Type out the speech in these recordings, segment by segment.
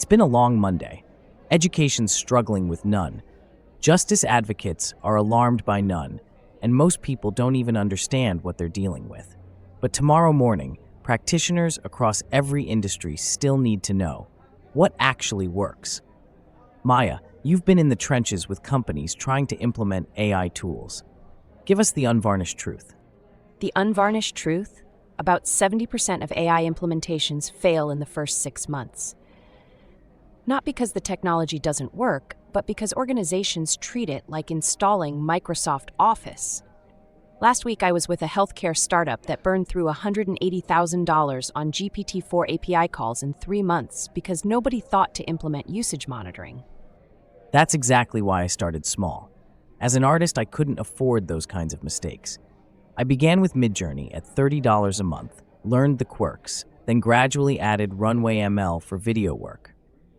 It's been a long Monday. Education's struggling with none. Justice advocates are alarmed by none, and most people don't even understand what they're dealing with. But tomorrow morning, practitioners across every industry still need to know what actually works. Maya, you've been in the trenches with companies trying to implement AI tools. Give us the unvarnished truth. The unvarnished truth? About 70% of AI implementations fail in the first 6 months. Not because the technology doesn't work, but because organizations treat it like installing Microsoft Office. Last week, I was with a healthcare startup that burned through $180,000 on GPT-4 API calls in 3 months because nobody thought to implement usage monitoring. That's exactly why I started small. As an artist, I couldn't afford those kinds of mistakes. I began with Midjourney at $30 a month, learned the quirks, then gradually added Runway ML for video work.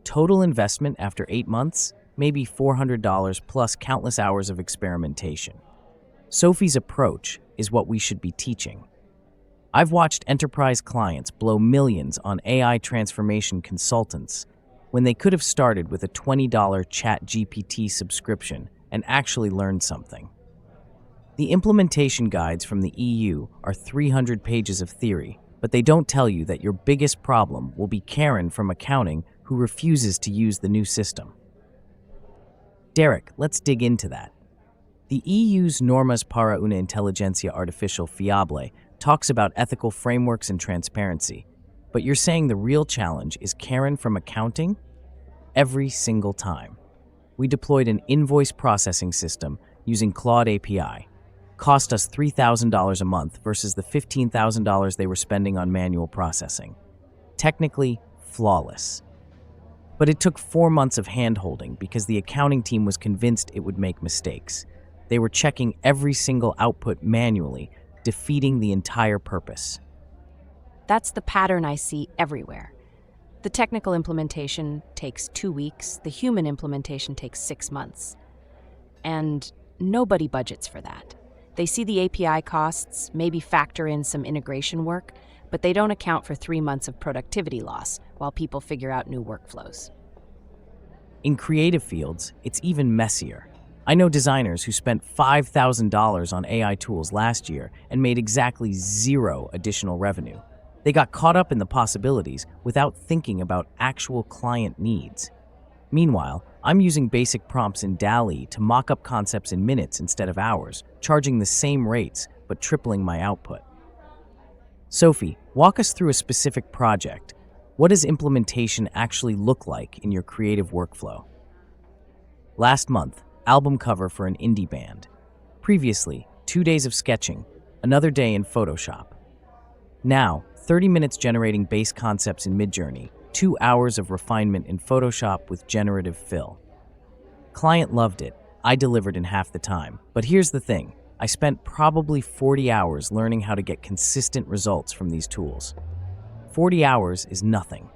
Total investment after 8 months, maybe $400 plus countless hours of experimentation. Sophie's approach is what we should be teaching. I've watched enterprise clients blow millions on AI transformation consultants when they could have started with a $20 ChatGPT subscription and actually learned something. The implementation guides from the EU are 300 pages of theory, but they don't tell you that your biggest problem will be Karen from accounting who refuses to use the new system. Derek, let's dig into that. The EU's Normas para una inteligencia artificial fiable talks about ethical frameworks and transparency, but you're saying the real challenge is Karen from accounting? Every single time. We deployed an invoice processing system using Claude API. Cost us $3,000 a month versus the $15,000 they were spending on manual processing. Technically, flawless. But it took 4 months of hand-holding because the accounting team was convinced it would make mistakes. They were checking every single output manually, defeating the entire purpose. That's the pattern I see everywhere. The technical implementation takes 2 weeks, the human implementation takes 6 months. And nobody budgets for that. They see the API costs, maybe factor in some integration work, but they don't account for 3 months of productivity loss while people figure out new workflows. In creative fields, it's even messier. I know designers who spent $5,000 on AI tools last year and made exactly 0 additional revenue. They got caught up in the possibilities without thinking about actual client needs. Meanwhile, I'm using basic prompts in DALL-E to mock up concepts in minutes instead of hours, charging the same rates but tripling my output. Sophie, walk us through a specific project. What does implementation actually look like in your creative workflow? Last month, album cover for an indie band. Previously, 2 days of sketching, another day in Photoshop. Now, 30 minutes generating base concepts in Midjourney, 2 hours of refinement in Photoshop with generative fill. Client loved it. I delivered in half the time. But here's the thing. I spent probably 40 hours learning how to get consistent results from these tools. 40 hours is nothing.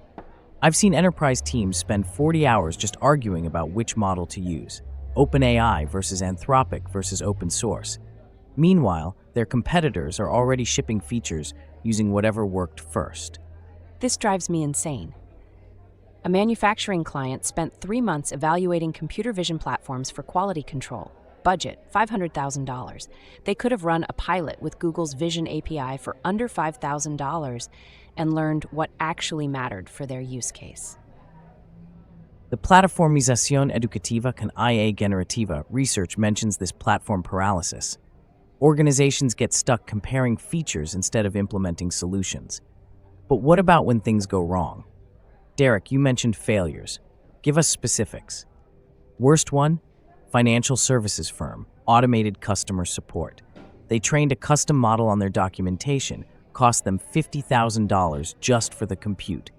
I've seen enterprise teams spend 40 hours just arguing about which model to use. OpenAI versus Anthropic versus open source. Meanwhile, their competitors are already shipping features using whatever worked first. This drives me insane. A manufacturing client spent 3 months evaluating computer vision platforms for quality control. Budget, $500,000. They could have run a pilot with Google's Vision API for under $5,000 and learned what actually mattered for their use case. The Plataformización Educativa con IA Generativa research mentions this platform paralysis. Organizations get stuck comparing features instead of implementing solutions. But what about when things go wrong? Derek, you mentioned failures. Give us specifics. Worst one? Financial services firm, automated customer support. They trained a custom model on their documentation, cost them $50,000 just for the compute.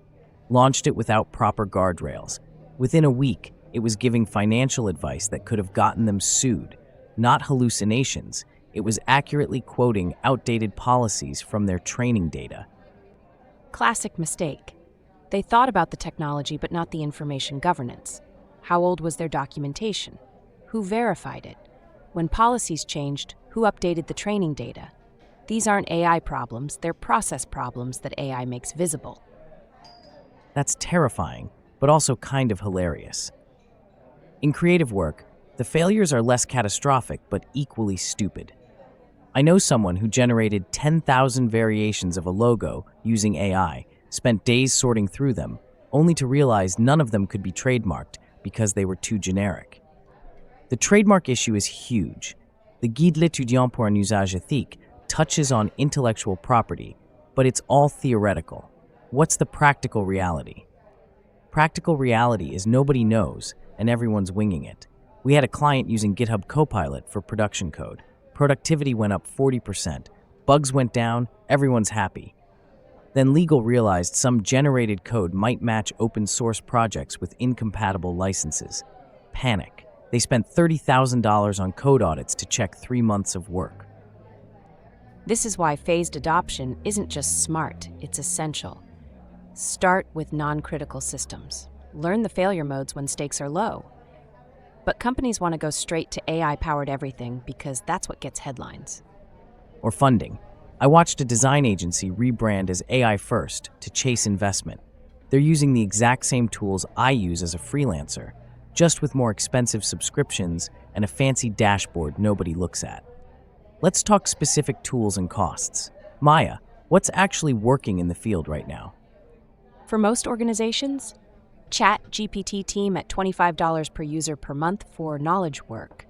Launched it without proper guardrails. Within a week, it was giving financial advice that could have gotten them sued. Not hallucinations, it was accurately quoting outdated policies from their training data. Classic mistake. They thought about the technology but not the information governance. How old was their documentation? Who verified it? When policies changed, who updated the training data? These aren't AI problems, they're process problems that AI makes visible. That's terrifying. but also kind of hilarious. In creative work, the failures are less catastrophic but equally stupid. I know someone who generated 10,000 variations of a logo using AI, spent days sorting through them, only to realize none of them could be trademarked because they were too generic. The trademark issue is huge. The Guide l'étudiant pour un usage éthique touches on intellectual property, but it's all theoretical. What's the practical reality? Practical reality is nobody knows, and everyone's winging it. We had a client using GitHub Copilot for production code. Productivity went up 40%. Bugs went down, everyone's happy. Then legal realized some generated code might match open source projects with incompatible licenses. Panic. They spent $30,000 on code audits to check 3 months of work. This is why phased adoption isn't just smart, it's essential. Start with non-critical systems. Learn the failure modes when stakes are low. But companies want to go straight to AI-powered everything because that's what gets headlines. Or funding. I watched a design agency rebrand as AI First to chase investment. They're using the exact same tools I use as a freelancer, just with more expensive subscriptions and a fancy dashboard nobody looks at. Let's talk specific tools and costs. Maya, what's actually working in the field right now? For most organizations, ChatGPT team at $25 per user per month for knowledge work.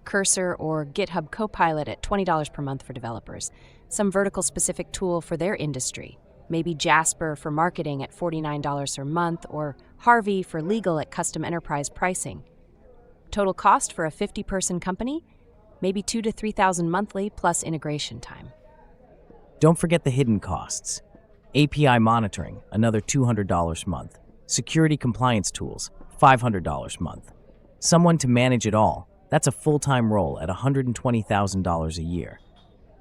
Cursor or GitHub Copilot at $20 per month for developers. Some vertical-specific tool for their industry. Maybe Jasper for marketing at $49 per month, or Harvey for legal at custom enterprise pricing. Total cost for a 50-person company? Maybe $2,000 to $3,000 monthly plus integration time. Don't forget the hidden costs. API monitoring, another $200 a month. Security compliance tools, $500 a month. Someone to manage it all, that's a full-time role at $120,000 a year.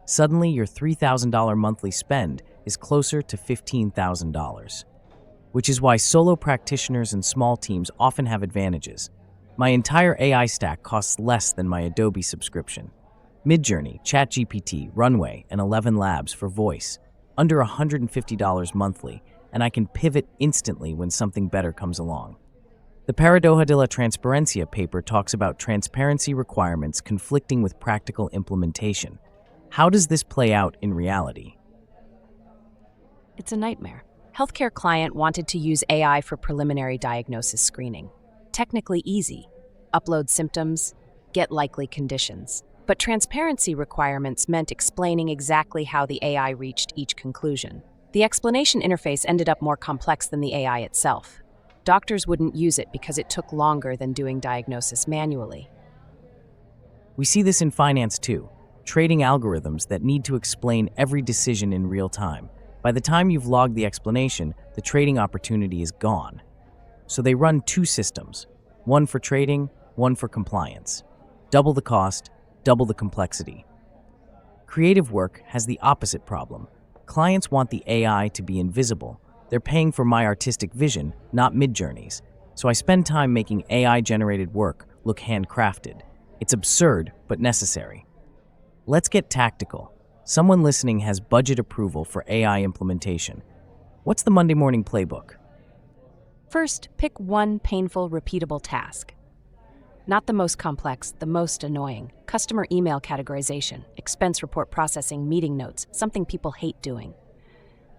Suddenly, your $3,000 monthly spend is closer to $15,000. Which is why solo practitioners and small teams often have advantages. My entire AI stack costs less than my Adobe subscription. Midjourney, ChatGPT, Runway, and 11 Labs for voice. Under $150 monthly, and I can pivot instantly when something better comes along. The Paradoja de la Transparencia paper talks about transparency requirements conflicting with practical implementation. How does this play out in reality? It's a nightmare. Healthcare client wanted to use AI for preliminary diagnosis screening. Technically easy. Upload symptoms, get likely conditions. But transparency requirements meant explaining exactly how the AI reached each conclusion. The explanation interface ended up more complex than the AI itself. Doctors wouldn't use it because it took longer than doing diagnosis manually. We see this in finance too. Trading algorithms that need to explain every decision in real time. By the time you've logged the explanation, the trading opportunity is gone. So they run 2 systems, one for trading, one for compliance. Double the cost, double the complexity. Creative work has the opposite problem. Clients want the AI to be invisible. They're paying for my artistic vision, not Midjourney's. So I spend time making AI-generated work look handcrafted. It's absurd, but necessary. Let's get tactical. Someone listening has budget approval for AI implementation. What's the Monday morning playbook? First, pick one painful, repeatable task. Not the most complex, the most annoying. Customer email categorization, expense report processing, meeting notes, something people hate doing.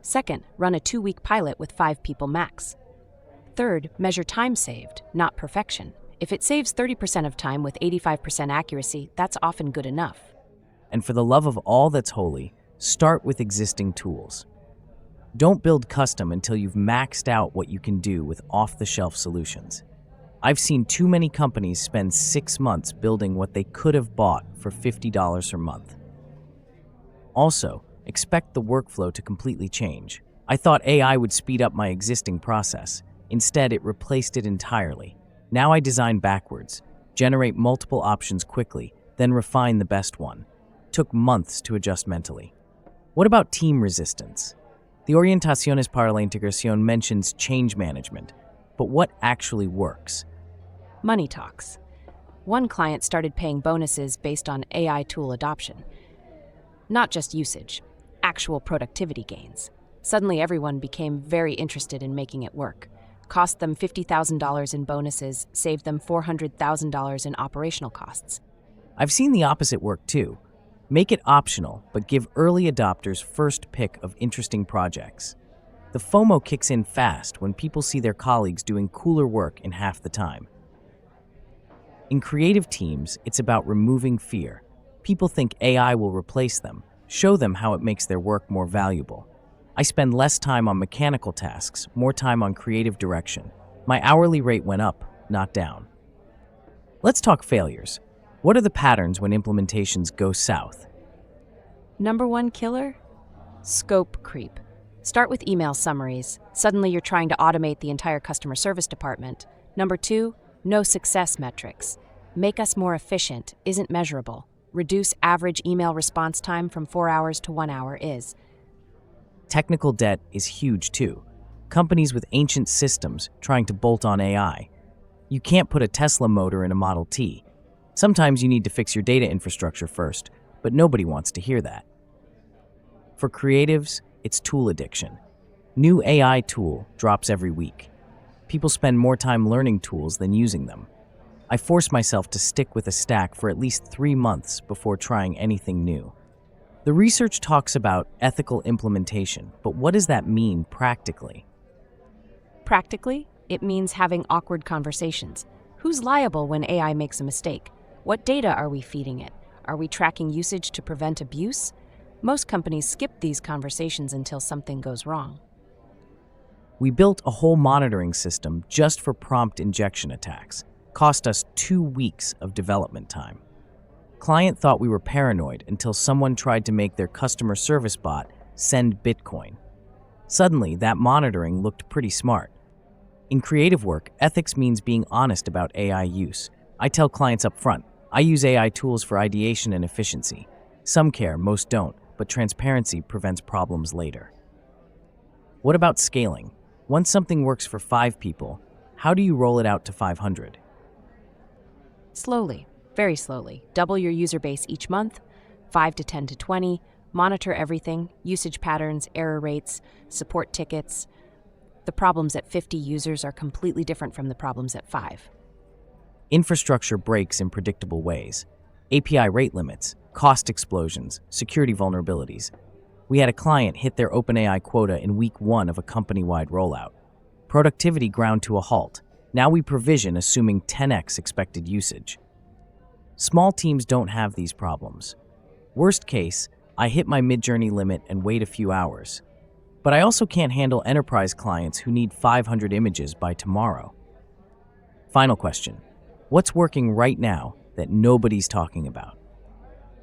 Second, run a 2-week pilot with 5 people max. Third, measure time saved, not perfection. If it saves 30% of time with 85% accuracy, that's often good enough. And for the love of all that's holy, start with existing tools. Don't build custom until you've maxed out what you can do with off-the-shelf solutions. I've seen too many companies spend 6 months building what they could have bought for $50 a month. Also, expect the workflow to completely change. I thought AI would speed up my existing process. Instead, it replaced it entirely. Now I design backwards, generate multiple options quickly, then refine the best one. Took months to adjust mentally. What about team resistance? The Orientaciones para la Integración mentions change management, but what actually works? Money talks. One client started paying bonuses based on AI tool adoption. Not just usage, actual productivity gains. Suddenly everyone became very interested in making it work. Cost them $50,000 in bonuses, saved them $400,000 in operational costs. I've seen the opposite work too. Make it optional, but give early adopters first pick of interesting projects. The FOMO kicks in fast when people see their colleagues doing cooler work in half the time. In creative teams, it's about removing fear. People think AI will replace them. Show them how it makes their work more valuable. I spend less time on mechanical tasks, more time on creative direction. My hourly rate went up, not down. Let's talk failures. What are the patterns when implementations go south? Number one killer? Scope creep. Start with email summaries. Suddenly you're trying to automate the entire customer service department. Number two, no success metrics. Make us more efficient isn't measurable. Reduce average email response time from 4 hours to 1 hour is. Technical debt is huge too. Companies with ancient systems trying to bolt on AI. You can't put a Tesla motor in a Model T. Sometimes you need to fix your data infrastructure first, but nobody wants to hear that. For creatives, it's tool addiction. New AI tool drops every week. People spend more time learning tools than using them. I force myself to stick with a stack for at least 3 months before trying anything new. The research talks about ethical implementation, but what does that mean practically? Practically, it means having awkward conversations. Who's liable when AI makes a mistake? What data are we feeding it? Are we tracking usage to prevent abuse? Most companies skip these conversations until something goes wrong. We built a whole monitoring system just for prompt injection attacks. Cost us 2 weeks of development time. Client thought we were paranoid until someone tried to make their customer service bot send Bitcoin. Suddenly, that monitoring looked pretty smart. In creative work, ethics means being honest about AI use. I tell clients up front, I use AI tools for ideation and efficiency. Some care, most don't, but transparency prevents problems later. What about scaling? Once something works for 5 people, how do you roll it out to 500? Slowly, very slowly. Double your user base each month, 5 to 10 to 20. Monitor everything, usage patterns, error rates, support tickets. The problems at 50 users are completely different from the problems at 5. Infrastructure breaks in predictable ways. API rate limits, cost explosions, security vulnerabilities. We had a client hit their OpenAI quota in week 1 of a company-wide rollout. Productivity ground to a halt. Now we provision assuming 10x expected usage. Small teams don't have these problems. Worst case, I hit my mid-journey limit and wait a few hours. But I also can't handle enterprise clients who need 500 images by tomorrow. Final question. What's working right now that nobody's talking about?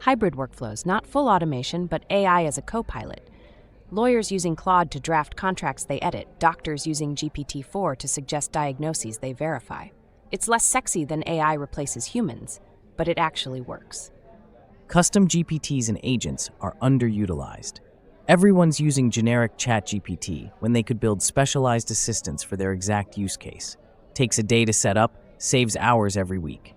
Hybrid workflows, not full automation, but AI as a co-pilot. Lawyers using Claude to draft contracts they edit, doctors using GPT-4 to suggest diagnoses they verify. It's less sexy than AI replaces humans, but it actually works. Custom GPTs and agents are underutilized. Everyone's using generic ChatGPT when they could build specialized assistants for their exact use case. Takes a day to set up, saves hours every week.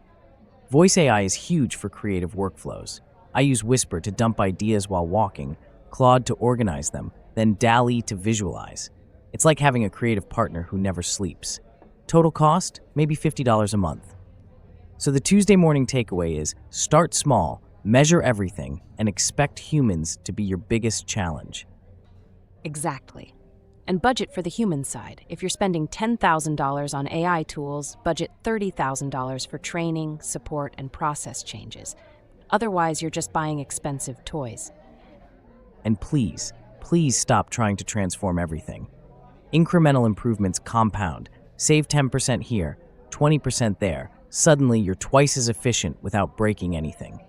Voice AI is huge for creative workflows. I use Whisper to dump ideas while walking, Claude to organize them, then DALL-E to visualize. It's like having a creative partner who never sleeps. Total cost? Maybe $50 a month. So the Tuesday morning takeaway is start small, measure everything, and expect humans to be your biggest challenge. Exactly. And budget for the human side. If you're spending $10,000 on AI tools, budget $30,000 for training, support, and process changes. Otherwise, you're just buying expensive toys. And please stop trying to transform everything. Incremental improvements compound. Save 10% here, 20% there. Suddenly, you're twice as efficient without breaking anything.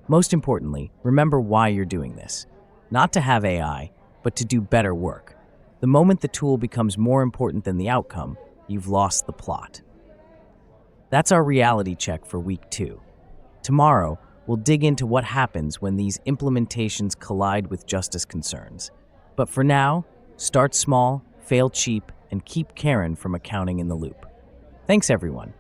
Most importantly, remember why you're doing this. Not to have AI, but to do better work. The moment the tool becomes more important than the outcome, you've lost the plot. That's our reality check for week 2. Tomorrow, we'll dig into what happens when these implementations collide with justice concerns. But for now, start small, fail cheap, and keep Karen from accounting in the loop. Thanks, everyone.